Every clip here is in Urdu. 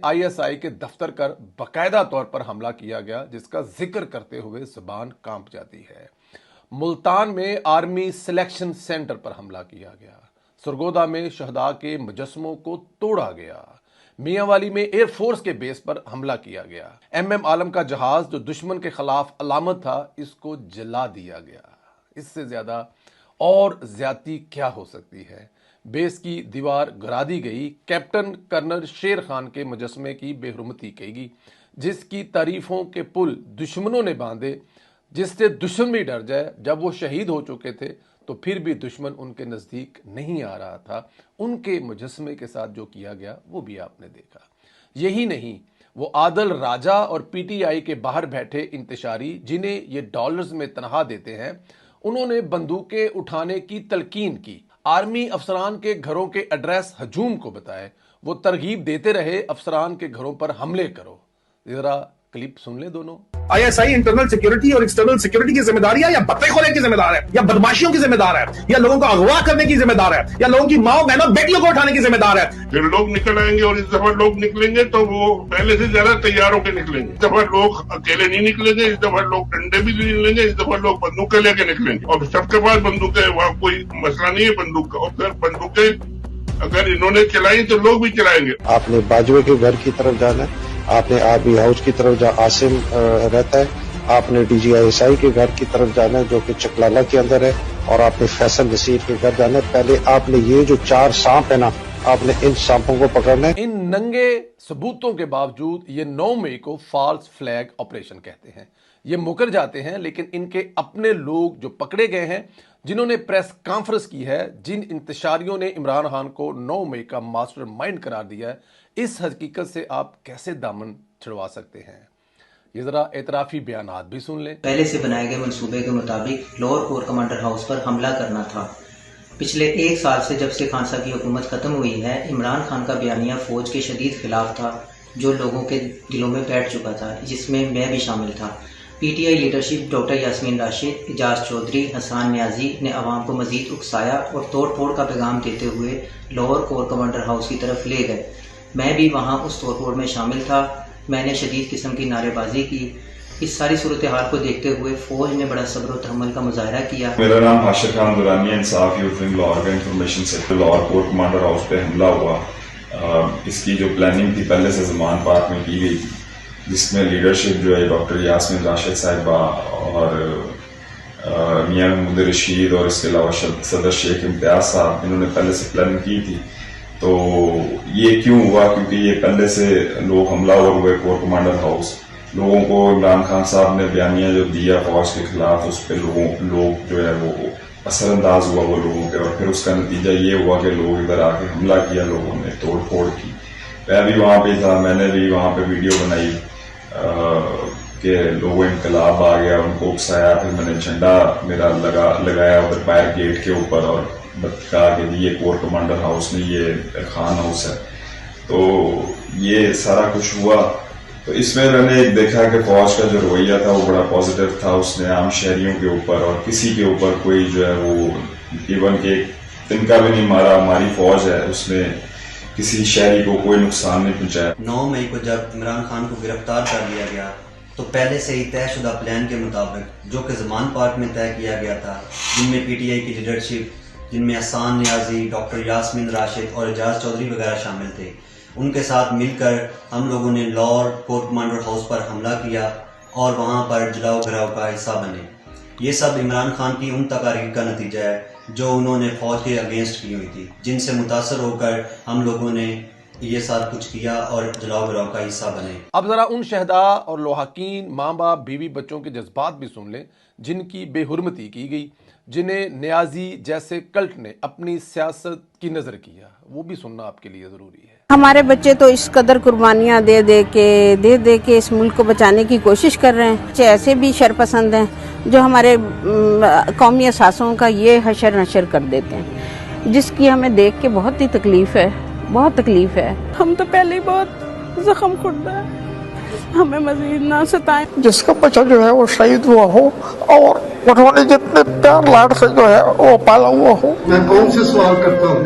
آئی ایس آئی کے دفتر پر باقاعدہ طور پر حملہ کیا گیا، جس کا ذکر کرتے ہوئے زبان کانپ جاتی ہے۔ ملتان میں آرمی سلیکشن سینٹر پر حملہ کیا گیا۔ سرگودا میں شہداء کے مجسموں کو توڑا گیا۔ میاں والی میں ایئر فورس کے بیس پر حملہ کیا گیا۔ ایم عالم کا جہاز جو دشمن کے خلاف علامت تھا، اس کو جلا دیا گیا۔ اس سے زیادہ اور زیادتی کیا ہو سکتی ہے؟ بیس کی دیوار گرا دی گئی۔ کیپٹن کرنل شیر خان کے مجسمے کی بے حرمتی کی گئی، جس کی تعریفوں کے پل دشمنوں نے باندھے، جس سے دشمن بھی ڈر جائے۔ جب وہ شہید ہو چکے تھے تو پھر بھی دشمن ان کے نزدیک نہیں آ رہا تھا۔ ان کے مجسمے کے ساتھ جو کیا گیا وہ بھی آپ نے دیکھا۔ یہی نہیں، وہ عادل راجہ اور پی ٹی آئی کے باہر بیٹھے انتشاری، جنہیں یہ ڈالرز میں تنخواہ دیتے ہیں، انہوں نے بندوقیں اٹھانے کی تلقین کی، آرمی افسران کے گھروں کے ایڈریس ہجوم کو بتائے، وہ ترغیب دیتے رہے افسران کے گھروں پر حملے کرو۔ ذرا کلپ سن لیں دونوں۔ I S I internal security اور ایکسٹرنل سیکیورٹی کی ذمہ داری ہے یا بتے کھولنے کی ذمہ دار ہے یا بدماشیوں کی ذمہ دار ہے یا لوگوں کو اغوا کرنے کی ذمہ دار ہے یا لوگوں کی ماں بہنوں بیٹیوں کو اٹھانے کی ذمہ دار ہے؟ پھر لوگ نکل آئیں گے اور اس دفعہ لوگ نکلیں گے تو وہ پہلے سے زیادہ تیار ہو کے نکلیں گے۔ اس دفعہ لوگ اکیلے نہیں نکلیں گے، اس دفعہ لوگ ڈنڈے بھی نہیں لیں گے، اس دفعہ لوگ بندوقیں لے کے نکلیں گے اور سب کے پاس بندوقیں، وہاں کوئی مسئلہ نہیں ہے بندوق کا۔ اور پھر بندوقیں اگر انہوں نے چلائی تو لوگ بھی چلائیں گے۔ آپ نے باجوے کے گھر کی طرف جانا ہے، آپ نے آرمی ہاؤس کی طرف جہاں عاصم رہتا ہے، آپ نے D G I S I کے گھر کی طرف جانا ہے جو کہ چکلالہ کے اندر ہے، اور آپ نے فیصل نصیر کے گھر جانا ہے۔ پہلے آپ نے یہ جو 4 سانپ ہے نا، آپ نے ان سانپوں کو پکڑنا ہے۔ ان ننگے ثبوتوں کے باوجود یہ 9 مئی کو فالس فلیگ آپریشن کہتے ہیں۔ یہ مکر جاتے ہیں، لیکن ان کے اپنے لوگ جو پکڑے گئے ہیں، جنہوں نے پریس کانفرنس کی ہے، جن انتشاریوں نے عمران خان کو 9 مئی کا ماسٹر مائنڈ قرار دیا ہے، اس حقیقت سے آپ کیسے دامن چھڑوا سکتے ہیں؟ یہ ذرا اعترافی بیانات بھی سن لیں۔ پہلے سے بنائے گئے منصوبے کے مطابق لاہور کور کمانڈر ہاؤس پر حملہ کرنا تھا۔ پچھلے 1 سال سے جب سے خان صاحب کی حکومت ختم ہوئی ہے، عمران خان کا بیانیہ فوج کے شدید خلاف تھا، جو لوگوں کے دلوں میں بیٹھ چکا تھا، جس میں میں بھی شامل تھا۔ P T I leadership doctor Yasmin Rashid, Ijaz Chaudhry, Hassan Niazi نے عوام کو مزید اکسایا اور توڑ پھوڑ کا پیغام دیتے ہوئے لاہور کور کمانڈر ہاؤس کی طرف لے گئے۔ میں بھی وہاں اس توڑ پھوڑ میں شامل تھا۔ میں نے شدید قسم کی نعرے بازی کی۔ اس ساری صورتحال کو دیکھتے ہوئے فوج نے بڑا صبر و تحمل کا مظاہرہ کیا۔ میرا نام ہاشر خان درانی ہے، انصاف یوتھ ونگ لاہور کا information sector Lahore corps commander house پہ حملہ ہوا۔ اس کی جو پلاننگ تھی پہلے سے زمان پارک میں کی گئی تھی، جس میں لیڈرشپ جو ہے ڈاکٹر یاسمین راشد صاحبہ اور میاں محمود رشید اور اس کے علاوہ صدر شیخ امتیاز صاحب، انہوں نے پہلے سے پلاننگ کی تھی۔ تو یہ کیوں ہوا؟ کیونکہ یہ پہلے سے لوگ حملہ ہوئے کور کمانڈر ہاؤس، لوگوں کو عمران خان صاحب نے بیانیہ جو دیا فوج کے خلاف، اس پہ لوگ جو ہے وہ اثر انداز ہوا وہ لوگوں کے، اور پھر اس کا نتیجہ یہ ہوا کہ لوگ ادھر آ کے حملہ کیا، لوگوں نے توڑ پھوڑ کی۔ میں بھی وہاں پہ تھا، میں نے بھی وہاں پہ ویڈیو بنائی کہ لوگوں انقلاب آ گیا، ان کو اکسایا، پھر میں نے جھنڈا میرا لگایا ادھر باہر گیٹ کے اوپر اور کہا کہ یہ کور کمانڈر ہاؤس نہیں، یہ خان ہاؤس ہے۔ تو یہ سارا کچھ ہوا۔ تو اس میں نے دیکھا کہ فوج کا جو رویہ تھا وہ بڑا پازیٹیو تھا۔ اس نے عام شہریوں کے اوپر اور کسی کے اوپر کوئی جو ہے وہ ایون کہ تنکا بھی نہیں مارا۔ ہماری فوج ہے، اس نے کسی شہری کو کوئی نقصان نہیں پہنچایا۔ 9 مئی کو جب عمران خان کو گرفتار کر لیا گیا تو پہلے سے ہی طے شدہ پلان کے مطابق، جو کہ زمان پارک میں طے کیا گیا تھا، جن میں پی ٹی آئی کی لیڈرشپ، جن میں حسان نیازی، ڈاکٹر یاسمین راشد اور اعجاز چودھری وغیرہ شامل تھے، ان کے ساتھ مل کر ہم لوگوں نے لاہور کور کمانڈر ہاؤس پر حملہ کیا اور وہاں پر جلاؤ گھراؤ کا حصہ بنے۔ یہ سب عمران خان کی ان تقاریر کا نتیجہ ہے جو انہوں نے فوج کے اگینسٹ کی ہوئی تھی، جن سے متاثر ہو کر ہم لوگوں نے یہ سب کچھ کیا اور جلاؤ گھراؤ کا حصہ بنے۔ اب ذرا ان شہداء اور لوحاقین، ماں باپ، بیوی بچوں کے جذبات بھی سن لیں جن کی بے حرمتی کی گئی، جنہیں نیازی جیسے کلٹ نے اپنی سیاست کی نظر کیا۔ وہ بھی سننا آپ کے لیے ضروری ہے۔ ہمارے بچے تو اس قدر قربانیاں دے دے کے اس ملک کو بچانے کی کوشش کر رہے ہیں۔ بچے ایسے بھی شرپسند ہیں جو ہمارے قومی اثاثوں کا یہ حشر نشر کر دیتے ہیں، جس کی ہمیں دیکھ کے بہت ہی تکلیف ہے، بہت تکلیف ہے۔ ہم تو پہلے ہی بہت زخم خوردہ ہیں، ہمیں مزید نہ ستائیں۔ جس کا بچہ جو ہے وہ شہید ہوا ہو اور انہوں نے جتنے پیار لاڈ سے جو ہے وہ پالا ہوا ہو۔ میں کون سے سوال کرتا ہوں؟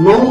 9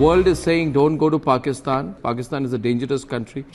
World is saying don't go to Pakistan. Pakistan is a dangerous country.